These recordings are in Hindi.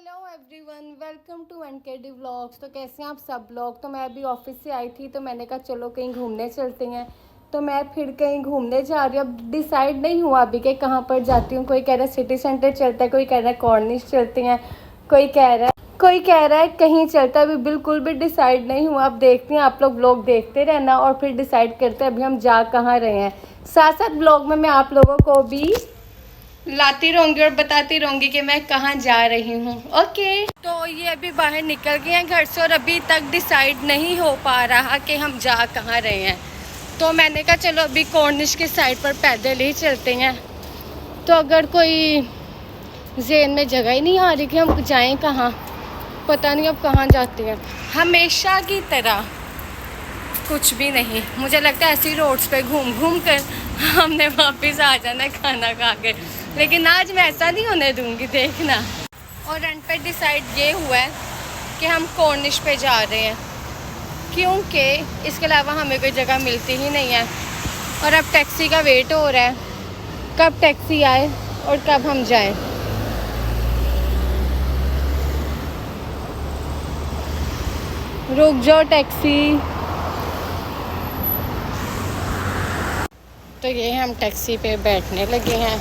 Hello everyone, welcome to NKD vlogs. तो कैसे हैं आप सब लोग। तो मैं अभी ऑफिस से आई थी तो मैंने कहा चलो कहीं घूमने चलते हैं। तो मैं फिर कहीं घूमने जा रही हूँ। अब डिसाइड नहीं हुआ अभी कि कहाँ पर जाती हूँ। कोई कह रहा है सिटी सेंटर चलता है, कोई कह रहा है कॉर्निश चलते हैं, कोई कह रहा है कहीं चलता है। अभी बिल्कुल भी डिसाइड नहीं हुआ। अब देखते हैं, आप लोग व्लॉग देखते रहना और फिर डिसाइड करते हैं अभी हम जा कहाँ रहे हैं। साथ साथ व्लॉग में मैं आप लोगों को भी लाती रहूंगी और बताती रहूंगी कि मैं कहाँ जा रही हूँ। ओके, तो ये अभी बाहर निकल गए हैं घर से और अभी तक डिसाइड नहीं हो पा रहा कि हम जा कहाँ रहे हैं। तो मैंने कहा चलो अभी कॉर्निश के साइड पर पैदल ही चलते हैं। तो अगर कोई ज़हन में जगह ही नहीं आ रही कि हम जाएं कहाँ, पता नहीं अब कहाँ जाते हैं। हमेशा की तरह कुछ भी नहीं, मुझे लगता है ऐसी रोड्स पे घूम घूम कर हमने वापस आ जाना है खाना खा के। लेकिन आज मैं ऐसा नहीं होने दूंगी, देखना। और एंड पे डिसाइड ये हुआ है कि हम कॉर्निश पे जा रहे हैं, क्योंकि इसके अलावा हमें कोई जगह मिलती ही नहीं है। और अब टैक्सी का वेट हो रहा है, कब टैक्सी आए और कब हम जाएं। रुक जाओ टैक्सी। तो ये हम टैक्सी पे बैठने लगे हैं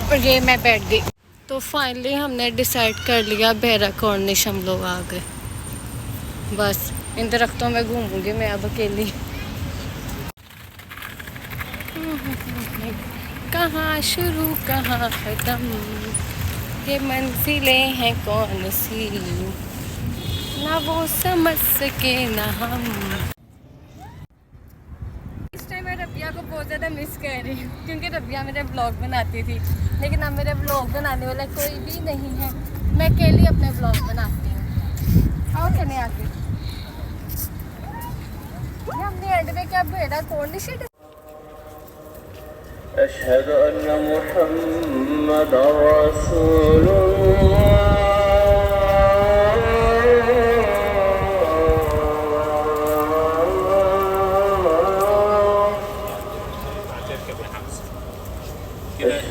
और ये मैं बैठ गई। तो फाइनली हमने डिसाइड कर लिया बहरा कॉर्निश हम लोग आ गए। बस इन दरख्तों में घूमूंगी मैं अब अकेली। कहाँ शुरू कहाँ ख़त्म, ये मंजिलें हैं कौन सी, ना वो समझ सके ना हम। मैं रबिया को बहुत ज़्यादा मिस कर रही हूँ, क्योंकि रबिया मेरे ब्लॉग बनाती थी। लेकिन अब मेरे ब्लॉग बनाने वाला कोई भी नहीं है, मैं अकेली अपने ब्लॉग बनाती हूँ। और चले आगे हमने एंड में क्या भेड़ा कॉर्निश। अशहदु अन्ना मुहम्मदर रसूलुल्लाह।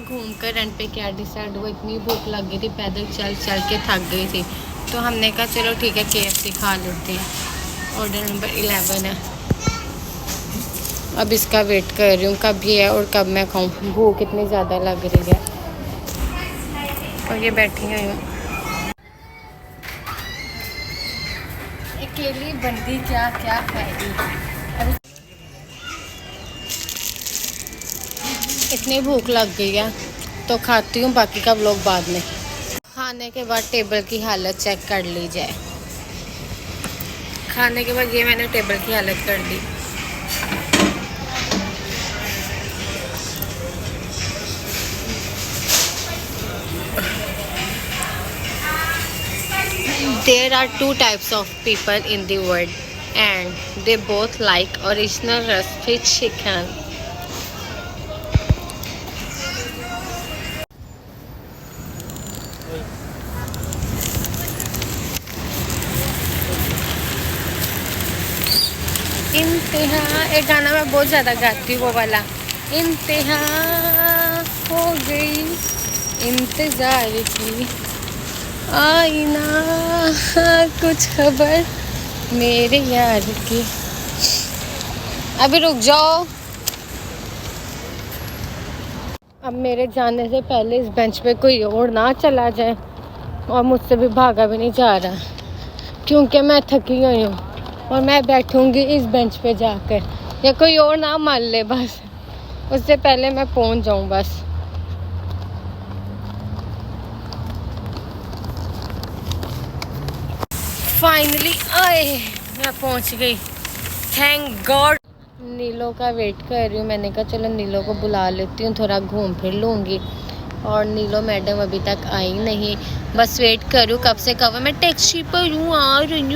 घूम कर एंड पे क्या डिसाइड हुआ, इतनी भूख लग गई थी, पैदल चल चल के थक गई थी। तो हमने कहा चलो ठीक है KFC खा लेते हैं। ऑर्डर नंबर 11 है। अब इसका वेट कर रही हूँ कब ये है और कब मैं खाऊँ, भूख इतनी ज़्यादा लग रही है। और ये बैठी हुई हूँ अकेली बंदी, क्या क्या खाएगी। इतनी भूख लग गई है तो खाती हूँ, बाकी का व्लॉग बाद में। खाने के बाद टेबल की हालत चेक कर ली जाए। खाने के बाद ये मैंने टेबल की हालत कर दी। There are two types of people in the world and they both like original recipe chicken. इंतहा, एक गाना मैं बहुत ज़्यादा गाती हूँ, वो वाला। इंतहा हो गई इंतज़ार की, आई ना कुछ खबर मेरे यार की। अभी रुक जाओ। अब मेरे जाने से पहले इस बेंच पे कोई और ना चला जाए, और मुझसे भी भागा भी नहीं जा रहा, क्योंकि मैं थकी हुई हूँ और मैं बैठूंगी इस बेंच पे जाकर, या कोई और ना मान ले बस, उससे पहले मैं पहुंच जाऊं बस। फाइनली आए, मैं पहुंच गई, थैंक गॉड। नीलो का वेट कर रही हूँ। मैंने कहा चलो नीलो को बुला लेती हूँ, थोड़ा घूम फिर लूँगी। और नीलो मैडम अभी तक आई नहीं, बस वेट करूँ कब से कब। मैं टैक्सी पर हूँ, आ रही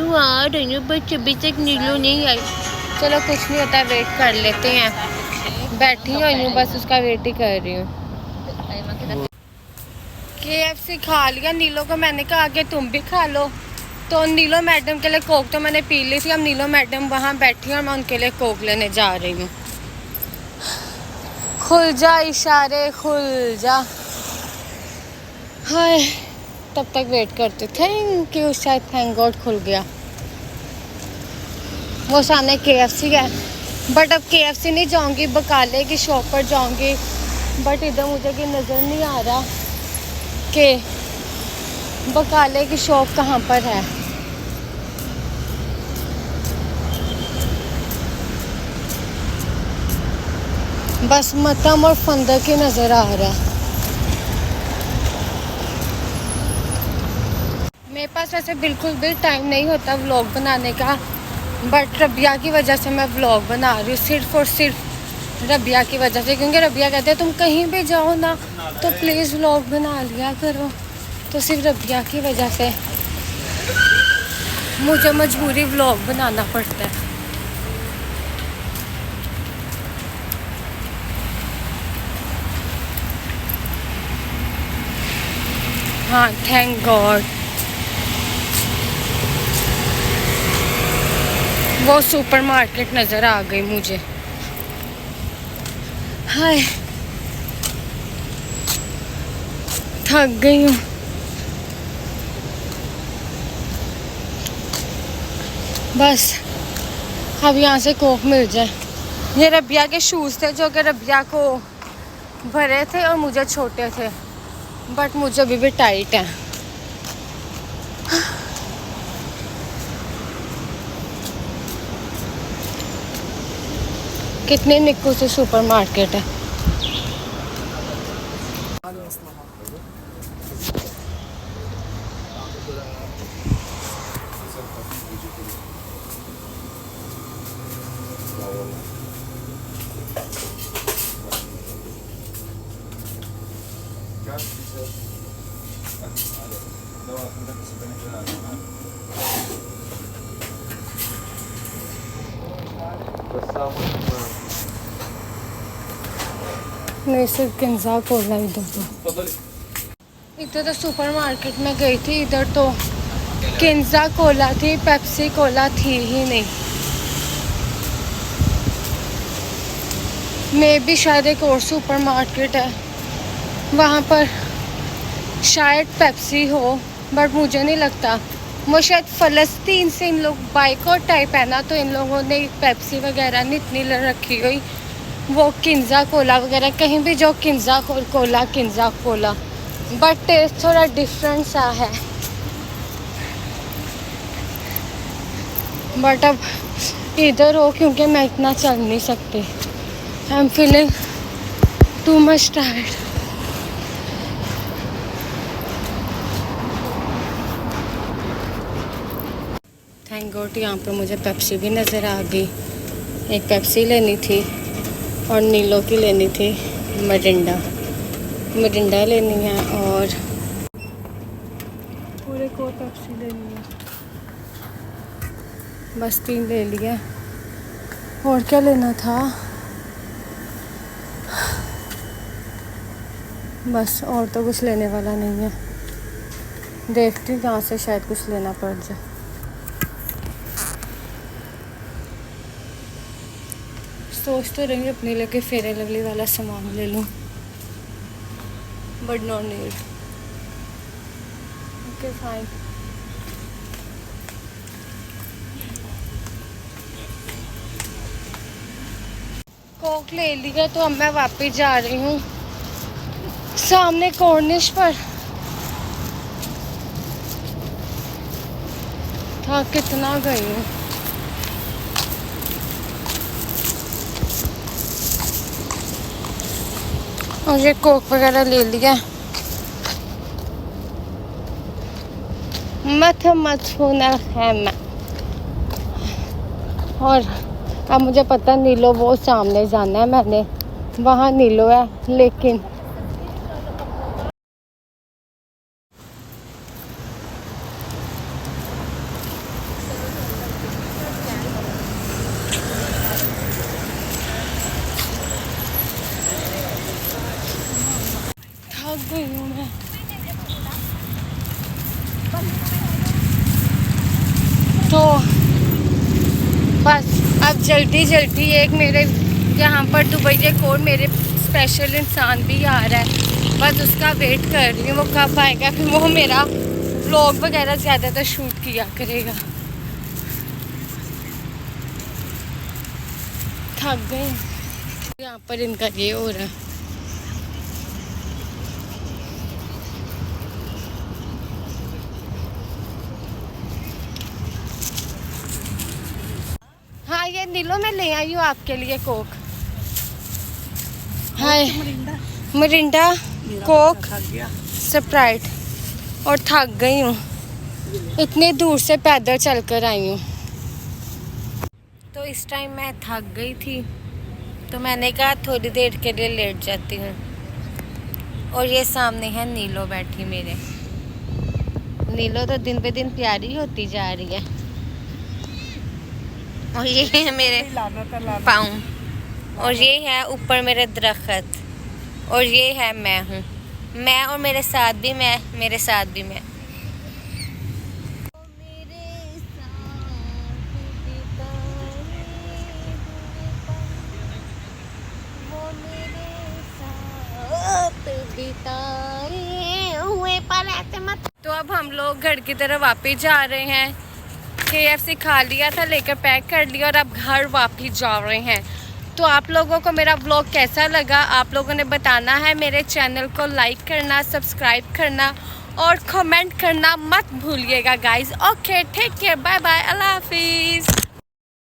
हूँ, बस अभी तक नीलो नहीं आई। चलो कुछ नहीं होता, वेट कर लेते हैं। बैठी हुई हूँ, बस उसका वेट ही कर रही हूँ। KFC खा लिया नीलो को, मैंने कहा आगे तुम भी खा लो। तो नीलो मैडम के लिए कोक तो मैंने पी ली थी, अब नीलो मैडम वहाँ बैठी हैं और मैं उनके लिए कोक लेने जा रही हूँ। खुल जा इशारे खुल जा। हाय, तब तक वेट करते। थैंक यू, शायद थैंक गॉड खुल गया। वो सामने KFC है, बट अब KFC नहीं जाऊंगी, बकाले की शॉप पर जाऊंगी। बट इधर मुझे कि नज़र नहीं आ रहा कि बकाले की शॉप कहाँ पर है। बस मतम और फंदर की नज़र आ रहा है। मेरे पास वैसे बिल्कुल भी टाइम नहीं होता व्लॉग बनाने का, बट रबिया की वजह से मैं व्लॉग बना रही हूँ, सिर्फ़ और सिर्फ रबिया की वजह से। क्योंकि रबिया कहते हैं तुम कहीं भी जाओ ना तो प्लीज़ व्लॉग बना लिया करो, तो सिर्फ रबिया की वजह से मुझे मजबूरी व्लॉग बनाना पड़ता है। हाँ, थैंक गॉड वो सुपरमार्केट नज़र आ गई मुझे। हाय, थक गई हूँ। बस अब यहाँ से कोक मिल जाए। ये रबिया के शूज़ थे जो कि रबिया को भरे थे और मुझे छोटे थे, बट मुझे अभी भी टाइट हैं। कितने निक्कू से सुपरमार्केट है। नहीं, सिर्फ किंजा कोला इधर तो सुपरमार्केट में गई थी, इधर तो किंजा कोला थी, पेप्सी कोला थी ही नहीं। मे भी शायद एक और सुपरमार्केट है, वहाँ पर शायद पेप्सी हो, बट मुझे नहीं लगता। वो शायद फ़लस्तीन से इन लोग बाइकआउट टाइप है ना, तो इन लोगों ने पेप्सी वगैरह नहीं इतनी रखी हुई। वो किंजा कोला वगैरह कहीं भी जो किंजा कोला, बट टेस्ट थोड़ा डिफरेंट सा है। बट अब इधर हो क्योंकि मैं इतना चल नहीं सकती। I am feeling too much tired. Thank God यहाँ पर मुझे पेप्सी भी नज़र आ गई। एक पेप्सी लेनी थी और नीलो की लेनी थी मिरिंडा लेनी है और पूरे को पेप्सी लेनी है। बस 3 ले लिया, और क्या लेना था। बस और तो कुछ लेने वाला नहीं है। देखती हूँ कहाँ से शायद कुछ लेना पड़ जाए। सोच तो रही हूँ अपने लिए फेयर एंड लवली वाला सामान ले लूँ, but no need. Okay fine. Coke ले लिया तो अब मैं वापस जा रही हूँ सामने कॉर्निश पर। था कितना गई हूँ। और ये कोक वगैरह ले लिया। मत होना है मैं। और अब मुझे पता नीलो वो सामने जाना है, मैंने वहाँ नीलो है, लेकिन रही हूँ मैं। तो बस अब जल्दी जल्दी एक मेरे यहाँ पर दुबई एक और मेरे स्पेशल इंसान भी आ रहा है, बस उसका वेट कर रही हूँ वो कब आएगा, फिर वो मेरा व्लॉग वगैरह ज़्यादातर शूट किया करेगा। थक गए यहाँ पर, इनका ये हो रहा है। हाँ ये नीलो मैं ले आई हूँ आपके लिए कोक। हाय मिरिंडा, कोक, स्प्राइट, और थक गई हूँ, इतने दूर से पैदल चलकर आई हूँ। तो इस टाइम मैं थक गई थी तो मैंने कहा थोड़ी देर के लिए लेट जाती हूँ। और ये सामने है नीलो बैठी मेरे। नीलो तो दिन पे दिन प्यारी होती जा रही है। और ये है मेरे पाँव, और ये है ऊपर मेरे दरख्त, और ये है मैं हूँ मैं, और मेरे साथ भी मैं, मेरे साथ भी मैं। तो अब हम लोग घर की तरफ वापस जा रहे हैं। KFC खा लिया था, लेकर पैक कर लिया, और अब घर वापस जा रहे हैं। तो आप लोगों को मेरा व्लॉग कैसा लगा आप लोगों ने बताना है। मेरे चैनल को लाइक करना, सब्सक्राइब करना और कमेंट करना मत भूलिएगा guys. Okay, take care, bye bye, अल्लाह हाफिज़।